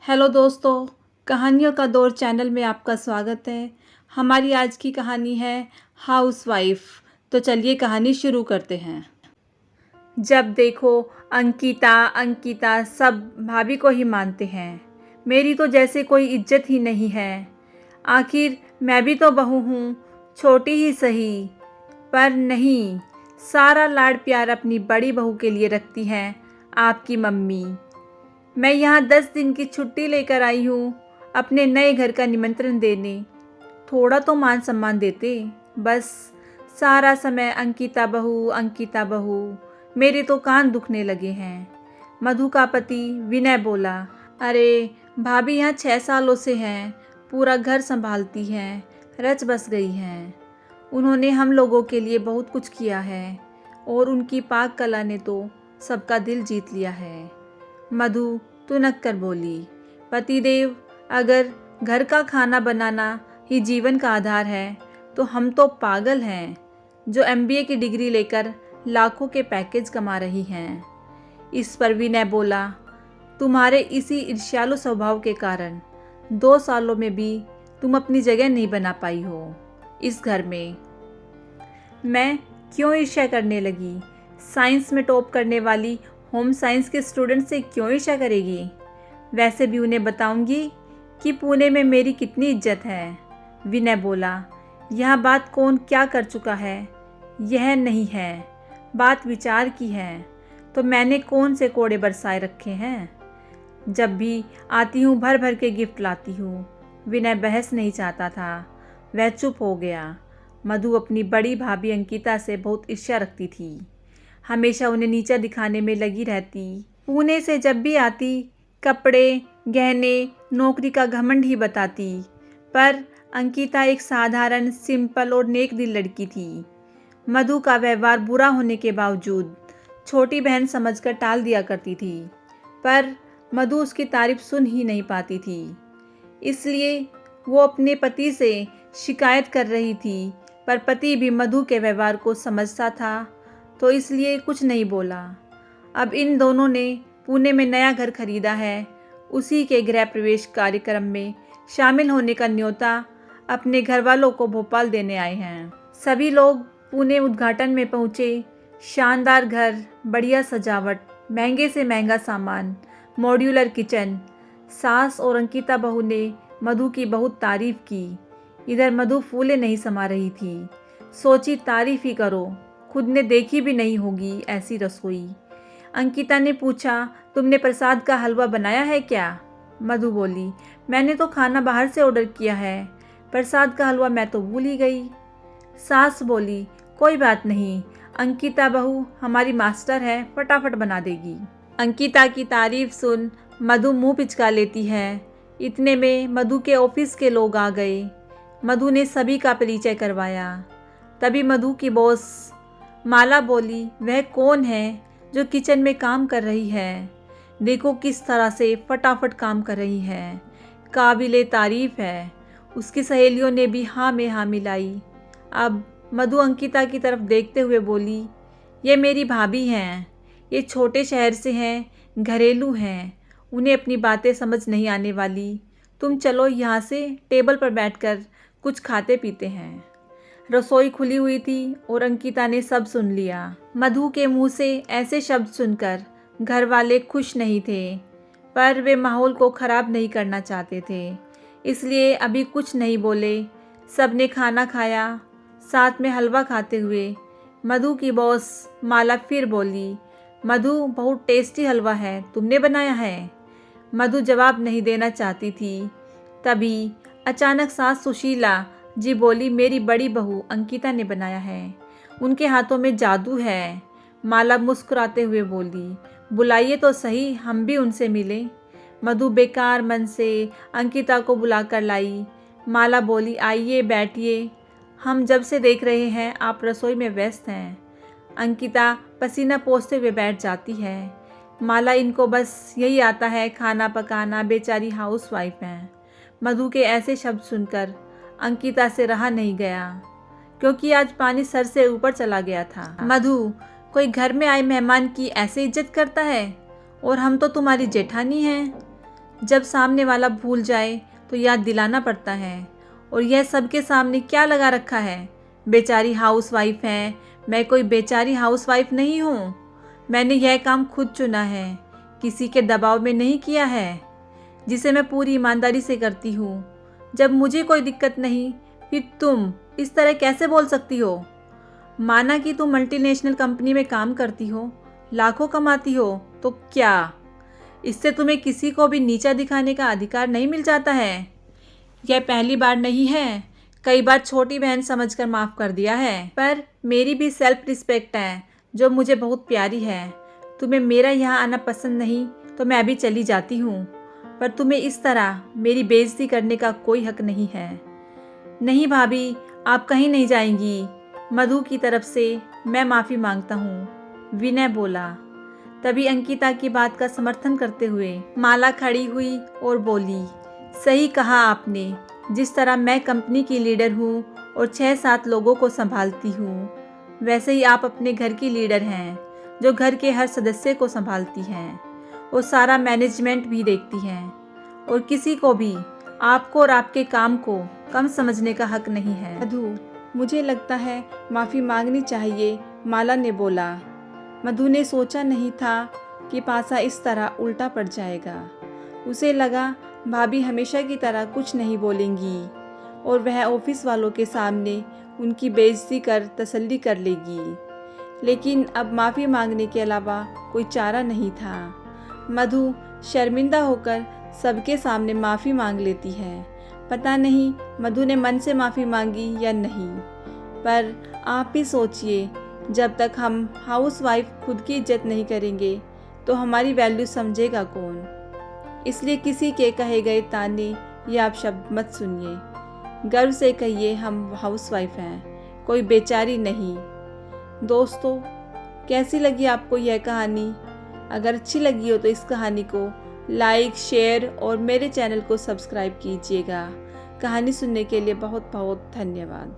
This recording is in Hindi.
हेलो दोस्तों, कहानियों का दौर चैनल में आपका स्वागत है। हमारी आज की कहानी है हाउसवाइफ। तो चलिए कहानी शुरू करते हैं। जब देखो अंकिता अंकिता सब भाभी को ही मानते हैं। मेरी तो जैसे कोई इज्जत ही नहीं है। आखिर मैं भी तो बहू हूँ, छोटी ही सही। पर नहीं, सारा लाड प्यार अपनी बड़ी बहू के लिए रखती हैं आपकी मम्मी। मैं यहाँ 10 दिन की छुट्टी लेकर आई हूँ अपने नए घर का निमंत्रण देने। थोड़ा तो मान सम्मान देते। बस सारा समय अंकिता बहू, मेरे तो कान दुखने लगे हैं। मधु का पति विनय बोला, अरे भाभी यहाँ 6 सालों से हैं, पूरा घर संभालती हैं, रच बस गई हैं। उन्होंने हम लोगों के लिए बहुत कुछ किया है और उनकी पाक कला ने तो सबका दिल जीत लिया है। मधु तुनक कर बोली, पतिदेव, अगर घर का खाना बनाना ही जीवन का आधार है तो हम तो पागल हैं जो एमबीए की डिग्री लेकर लाखों के पैकेज कमा रही हैं। इस पर विनय बोला, तुम्हारे इसी ईर्ष्यालु स्वभाव के कारण 2 सालों में भी तुम अपनी जगह नहीं बना पाई हो इस घर में। मैं क्यों ईर्ष्या करने लगी? साइंस में टॉप करने वाली होम साइंस के स्टूडेंट से क्यों ईर्ष्या करेगी? वैसे भी उन्हें बताऊंगी कि पुणे में मेरी कितनी इज्जत है। विनय बोला, यह बात कौन क्या कर चुका है यह नहीं है, बात विचार की है। तो मैंने कौन से कोड़े बरसाए रखे हैं? जब भी आती हूँ भर भर के गिफ्ट लाती हूँ। विनय बहस नहीं चाहता था, वह चुप हो गया। मधु अपनी बड़ी भाभी अंकिता से बहुत ईर्ष्या रखती थी, हमेशा उन्हें नीचा दिखाने में लगी रहती। पुणे से जब भी आती कपड़े, गहने, नौकरी का घमंड ही बताती। पर अंकिता एक साधारण, सिंपल और नेक दिल लड़की थी। मधु का व्यवहार बुरा होने के बावजूद छोटी बहन समझकर टाल दिया करती थी, पर मधु उसकी तारीफ सुन ही नहीं पाती थी। इसलिए वो अपने पति से शिकायत कर रही थी, पर पति भी मधु के व्यवहार को समझता था, तो इसलिए कुछ नहीं बोला। अब इन दोनों ने पुणे में नया घर खरीदा है, उसी के गृह प्रवेश कार्यक्रम में शामिल होने का न्योता अपने घर वालों को भोपाल देने आए हैं। सभी लोग पुणे उद्घाटन में पहुँचे। शानदार घर, बढ़िया सजावट, महंगे से महंगा सामान, मॉड्यूलर किचन। सास और अंकिता बहू ने मधु की बहुत तारीफ की। इधर मधु फूले नहीं समा रही थी। सोची तारीफ ही करो, खुद ने देखी भी नहीं होगी ऐसी रसोई। अंकिता ने पूछा, तुमने प्रसाद का हलवा बनाया है क्या? मधु बोली, मैंने तो खाना बाहर से ऑर्डर किया है, प्रसाद का हलवा मैं तो भूल ही गई। सास बोली, कोई बात नहीं, अंकिता बहू हमारी मास्टर है, फटाफट बना देगी। अंकिता की तारीफ सुन मधु मुंह पिचका लेती है। इतने में मधु के ऑफिस के लोग आ गए। मधु ने सभी का परिचय करवाया। तभी मधु की बॉस माला बोली, वह कौन है जो किचन में काम कर रही है? देखो किस तरह से फटाफट काम कर रही है, काबिले तारीफ है। उसकी सहेलियों ने भी हाँ में हाँ मिलाई। अब मधु अंकिता की तरफ देखते हुए बोली, ये मेरी भाभी हैं, ये छोटे शहर से हैं, घरेलू हैं, उन्हें अपनी बातें समझ नहीं आने वाली। तुम चलो यहाँ से टेबल पर बैठकर कुछ खाते पीते हैं। रसोई खुली हुई थी और अंकिता ने सब सुन लिया। मधु के मुंह से ऐसे शब्द सुनकर घर वाले खुश नहीं थे, पर वे माहौल को ख़राब नहीं करना चाहते थे, इसलिए अभी कुछ नहीं बोले। सब ने खाना खाया, साथ में हलवा खाते हुए। मधु की बॉस माला फिर बोली, मधु बहुत टेस्टी हलवा है, तुमने बनाया है? मधु जवाब नहीं देना चाहती थी। तभी अचानक सास सुशीला जी बोली, मेरी बड़ी बहू अंकिता ने बनाया है, उनके हाथों में जादू है। माला मुस्कुराते हुए बोली, बुलाइए तो सही, हम भी उनसे मिलें। मधु बेकार मन से अंकिता को बुलाकर लाई। माला बोली, आइए बैठिए, हम जब से देख रहे हैं आप रसोई में व्यस्त हैं। अंकिता पसीना पोंछते हुए बैठ जाती है। माला, इनको बस यही आता है खाना पकाना, बेचारी हाउसवाइफ हैं। मधु के ऐसे शब्द सुनकर अंकिता से रहा नहीं गया, क्योंकि आज पानी सर से ऊपर चला गया था। मधु, कोई घर में आए मेहमान की ऐसे इज्जत करता है? और हम तो तुम्हारी जेठानी हैं। जब सामने वाला भूल जाए तो याद दिलाना पड़ता है। और यह सबके सामने क्या लगा रखा है? बेचारी हाउसवाइफ हैं। मैं कोई बेचारी हाउसवाइफ नहीं हूँ। मैंने यह काम खुद चुना है, किसी के दबाव में नहीं किया है, जिसे मैं पूरी ईमानदारी से करती हूँ। जब मुझे कोई दिक्कत नहीं, फिर तुम इस तरह कैसे बोल सकती हो? माना कि तुम मल्टीनेशनल कंपनी में काम करती हो, लाखों कमाती हो, तो क्या इससे तुम्हें किसी को भी नीचा दिखाने का अधिकार नहीं मिल जाता है? यह पहली बार नहीं है, कई बार छोटी बहन समझकर माफ़ कर दिया है, पर मेरी भी सेल्फ रिस्पेक्ट है जो मुझे बहुत प्यारी है। तुम्हें मेरा यहाँ आना पसंद नहीं तो मैं अभी चली जाती हूँ, पर तुम्हें इस तरह मेरी बेइज्जती करने का कोई हक नहीं है। नहीं भाभी, आप कहीं नहीं जाएंगी। मधु की तरफ से मैं माफ़ी मांगता हूँ, विनय बोला। तभी अंकिता की बात का समर्थन करते हुए माला खड़ी हुई और बोली, सही कहा आपने। जिस तरह मैं कंपनी की लीडर हूँ और 6-7 लोगों को संभालती हूँ, वैसे ही आप अपने घर की लीडर हैं, जो घर के हर सदस्य को संभालती हैं और सारा मैनेजमेंट भी देखती हैं। और किसी को भी आपको और आपके काम को कम समझने का हक नहीं है। मधु, मुझे लगता है माफ़ी मांगनी चाहिए, माला ने बोला। मधु ने सोचा नहीं था कि पासा इस तरह उल्टा पड़ जाएगा। उसे लगा भाभी हमेशा की तरह कुछ नहीं बोलेंगी और वह ऑफिस वालों के सामने उनकी बेइज्जती कर तसल्ली कर लेगी। लेकिन अब माफ़ी मांगने के अलावा कोई चारा नहीं था। मधु शर्मिंदा होकर सबके सामने माफ़ी मांग लेती है। पता नहीं मधु ने मन से माफ़ी मांगी या नहीं, पर आप ही सोचिए, जब तक हम हाउसवाइफ खुद की इज्जत नहीं करेंगे तो हमारी वैल्यू समझेगा कौन? इसलिए किसी के कहे गए ताने या आप शब्द मत सुनिए। गर्व से कहिए हम हाउसवाइफ हैं, कोई बेचारी नहीं। दोस्तों, कैसी लगी आपको यह कहानी? अगर अच्छी लगी हो तो इस कहानी को लाइक, शेयर और मेरे चैनल को सब्सक्राइब कीजिएगा। कहानी सुनने के लिए बहुत बहुत धन्यवाद।